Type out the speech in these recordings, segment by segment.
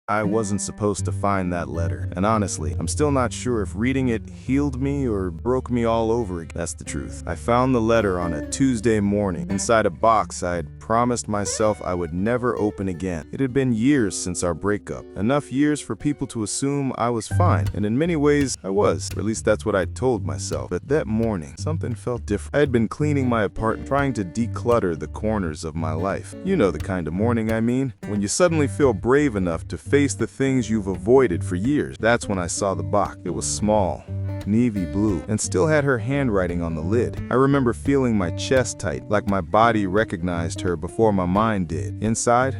I wasn't supposed to find that letter, and honestly, I'm still not sure if reading it healed me or broke me all over again. That's the truth. I found the letter on a Tuesday morning, inside a box I had promised myself I would never open again. It had been years since our breakup, enough years for people to assume I was fine, and in many ways, I was, or at least that's what I told myself. But that morning, something felt different. I had been cleaning my apartment, trying to declutter the corners of my life. You know the kind of morning I mean, when you suddenly feel brave enough to face the things you've avoided for years. That's when I saw the box. It was small, navy blue, and still had her handwriting on the lid. I remember feeling my chest tight, like my body recognized her before my mind did. Inside,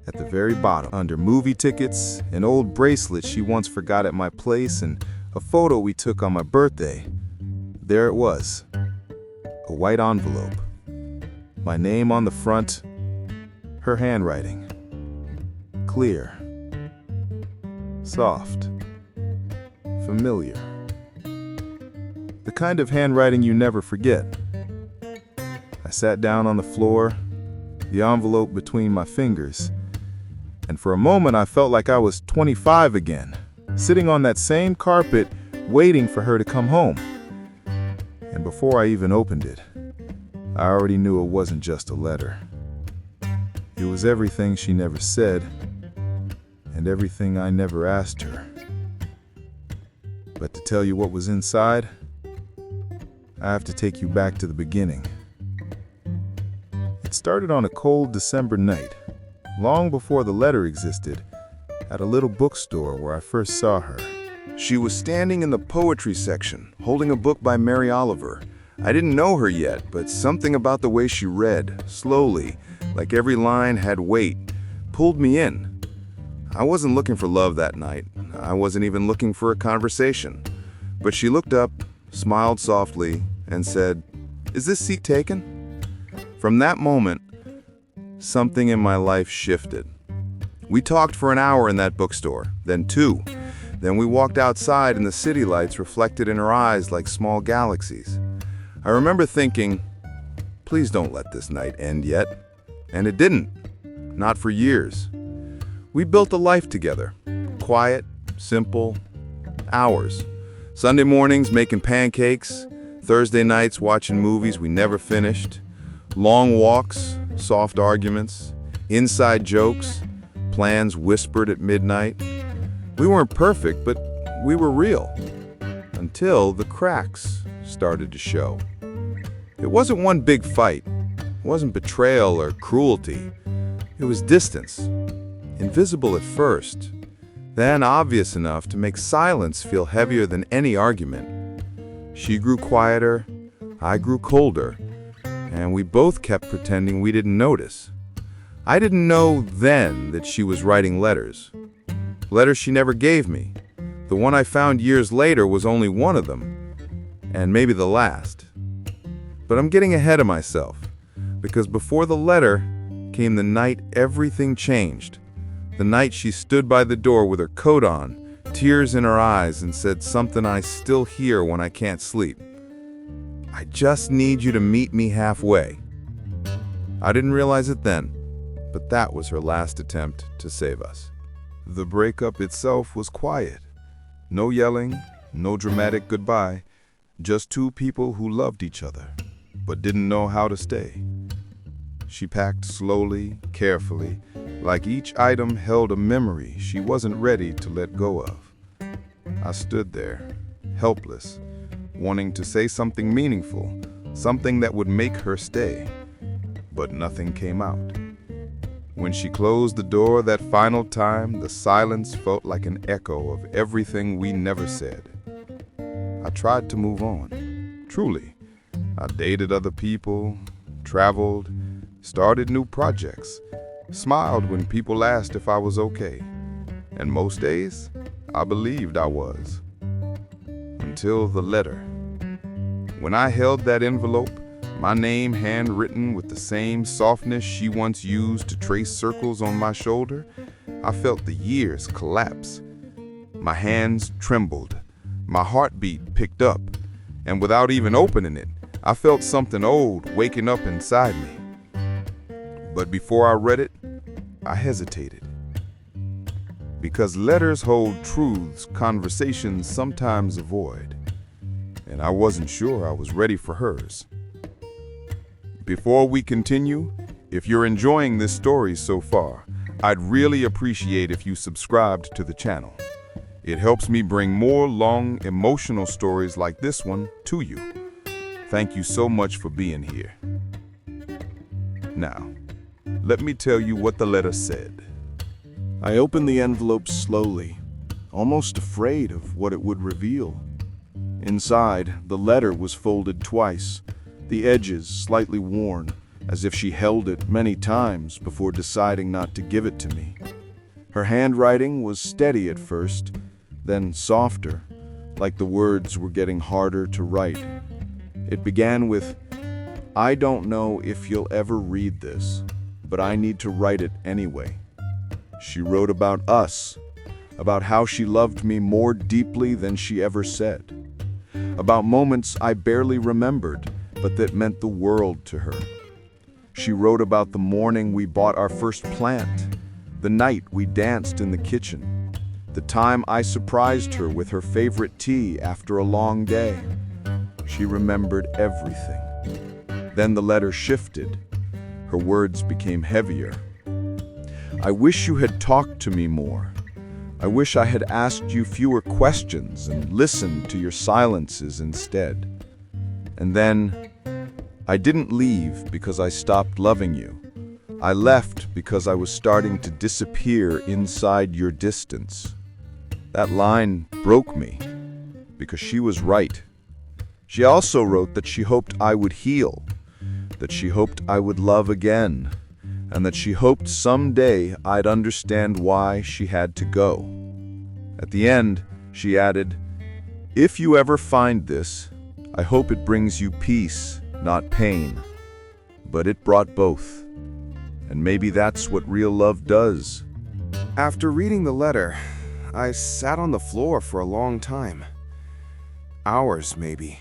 at the very bottom, under movie tickets, an old bracelet she once forgot at my place, and a photo we took on my birthday, there it was, a white envelope. My name on the front, her handwriting. Clear. Soft. Familiar. The kind of handwriting you never forget. I sat down on the floor, the envelope between my fingers, and for a moment I felt like I was 25 again, sitting on that same carpet, waiting for her to come home. And before I even opened it, I already knew it wasn't just a letter. It was everything she never said, and everything I never asked her. But to tell you what was inside, I have to take you back to the beginning. It started on a cold December night, long before the letter existed, at a little bookstore where I first saw her. She was standing in the poetry section, holding a book by Mary Oliver. I didn't know her yet, but something about the way she read, slowly, like every line had weight, pulled me in. I wasn't looking for love that night. I wasn't even looking for a conversation. But she looked up, smiled softly, and said, "Is this seat taken?" From that moment, something in my life shifted. We talked for an hour in that bookstore, then 2. Then we walked outside and the city lights reflected in her eyes like small galaxies. I remember thinking, please don't let this night end yet. And it didn't. Not for years. We built a life together. Quiet, simple, hours. Sunday mornings making pancakes, Thursday nights watching movies we never finished, long walks, soft arguments, inside jokes, plans whispered at midnight. We weren't perfect, but we were real. Until the cracks started to show. It wasn't one big fight. It wasn't betrayal or cruelty. It was distance. Invisible at first, then obvious enough to make silence feel heavier than any argument. She grew quieter, I grew colder, and we both kept pretending we didn't notice. I didn't know then that she was writing letters. Letters she never gave me. The one I found years later was only one of them, and maybe the last. But I'm getting ahead of myself, because before the letter came the night everything changed. The night she stood by the door with her coat on, tears in her eyes, and said something I still hear when I can't sleep. "I just need you to meet me halfway." I didn't realize it then, but that was her last attempt to save us. The breakup itself was quiet. No yelling, no dramatic goodbye, just 2 people who loved each other, but didn't know how to stay. She packed slowly, carefully, like each item held a memory she wasn't ready to let go of. I stood there, helpless, wanting to say something meaningful, something that would make her stay, but nothing came out. When she closed the door that final time, the silence felt like an echo of everything we never said. I tried to move on, truly. I dated other people, traveled, started new projects, smiled when people asked if I was okay. And most days, I believed I was. Until the letter. When I held that envelope, my name handwritten with the same softness she once used to trace circles on my shoulder, I felt the years collapse. My hands trembled, my heartbeat picked up, and without even opening it, I felt something old waking up inside me. But before I read it, I hesitated. because letters hold truths conversations sometimes avoid, and I wasn't sure I was ready for hers. Before we continue, if you're enjoying this story so far, I'd really appreciate if you subscribed to the channel. It helps me bring more long, emotional stories like this one to you. Thank you so much for being here. Now, let me tell you what the letter said. I opened the envelope slowly, almost afraid of what it would reveal. Inside, the letter was folded twice, the edges slightly worn, as if she held it many times before deciding not to give it to me. Her handwriting was steady at first, then softer, like the words were getting harder to write. It began with, "I don't know if you'll ever read this, but I need to write it anyway." She wrote about us, about how she loved me more deeply than she ever said, about moments I barely remembered, but that meant the world to her. She wrote about the morning we bought our first plant, the night we danced in the kitchen, the time I surprised her with her favorite tea after a long day. She remembered everything. Then the letter shifted. Her words became heavier. "I wish you had talked to me more. I wish I had asked you fewer questions and listened to your silences instead. And then, I didn't leave because I stopped loving you. I left because I was starting to disappear inside your distance." That line broke me, because she was right. She also wrote that she hoped I would heal, that she hoped I would love again, and that she hoped someday I'd understand why she had to go. At the end, she added, "If you ever find this, I hope it brings you peace, not pain." But it brought both. And maybe that's what real love does. After reading the letter, I sat on the floor for a long time. Hours, maybe.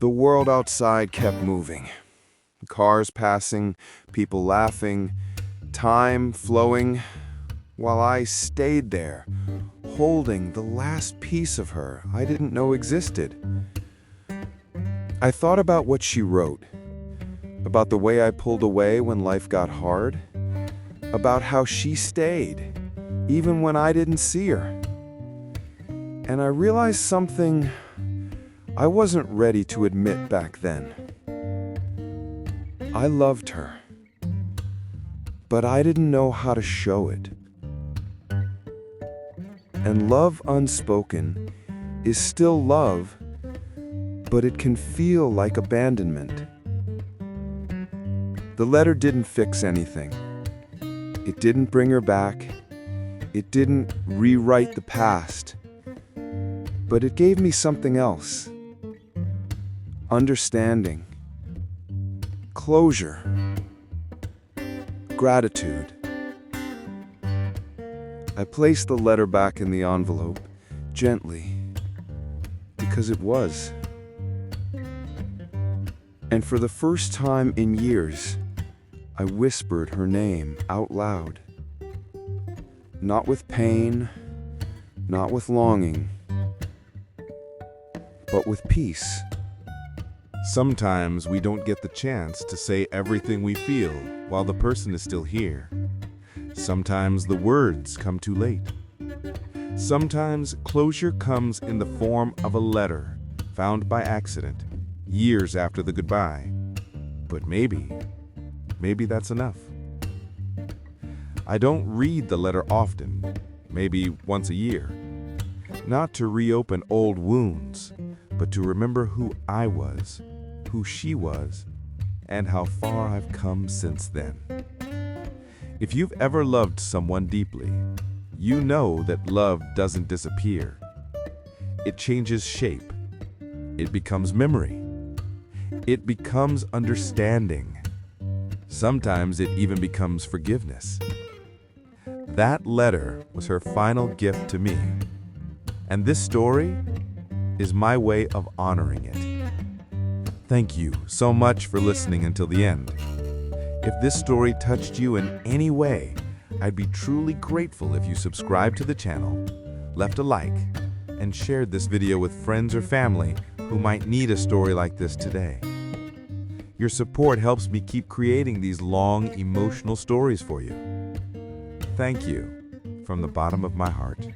The world outside kept moving. Cars passing, people laughing, time flowing, while I stayed there, holding the last piece of her I didn't know existed. I thought about what she wrote, about the way I pulled away when life got hard, about how she stayed, even when I didn't see her. And I realized something I wasn't ready to admit back then. I loved her, but I didn't know how to show it. And love unspoken is still love, but it can feel like abandonment. The letter didn't fix anything. It didn't bring her back. It didn't rewrite the past. But it gave me something else. Understanding. Closure. Gratitude. I placed the letter back in the envelope, gently, because it was. And for the first time in years, I whispered her name out loud. Not with pain, not with longing, but with peace. Sometimes we don't get the chance to say everything we feel while the person is still here. Sometimes the words come too late. Sometimes closure comes in the form of a letter found by accident, years after the goodbye. But maybe that's enough. I don't read the letter often, maybe once a year. Not to reopen old wounds, but to remember who I was, who she was, and how far I've come since then. If you've ever loved someone deeply, you know that love doesn't disappear. It changes shape. It becomes memory. It becomes understanding. Sometimes it even becomes forgiveness. That letter was her final gift to me. And this story is my way of honoring it. Thank you so much for listening until the end. If this story touched you in any way, I'd be truly grateful if you subscribed to the channel, left a like, and shared this video with friends or family who might need a story like this today. Your support helps me keep creating these long, emotional stories for you. Thank you from the bottom of my heart.